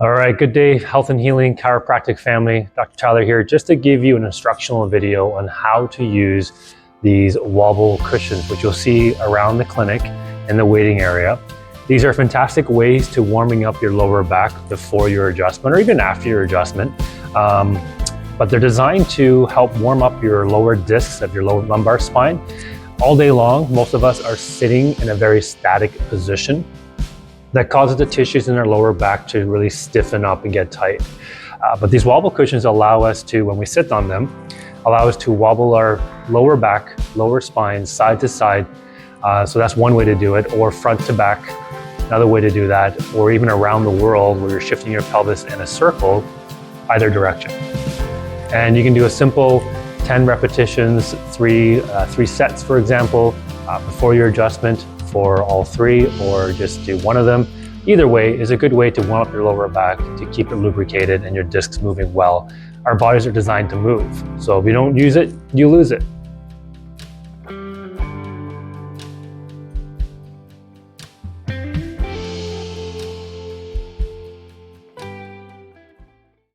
All right, good day, Health and Healing Chiropractic family. Dr. Tyler here, just to give you an instructional video on how to use these Wobble cushions, which you'll see around the clinic in the waiting area. These are fantastic ways to warming up your lower back before your adjustment or even after your adjustment. But they're designed to help warm up your lower discs of your lower lumbar spine. All day long, most of us are sitting in a very static position. That causes the tissues in our lower back to really stiffen up and get tight. But these wobble cushions allow us to, when we sit on them, allow us to wobble our lower back, lower spine, side to side. So that's one way to do it, or front to back, another way to do that, or even around the world where you're shifting your pelvis in a circle, either direction. And you can do a simple 10 repetitions, three sets, for example, before your adjustment, for all three, or just do one of them. Either way is a good way to warm up your lower back, to keep it lubricated and your discs moving well. Our bodies are designed to move, so if you don't use it, you lose it.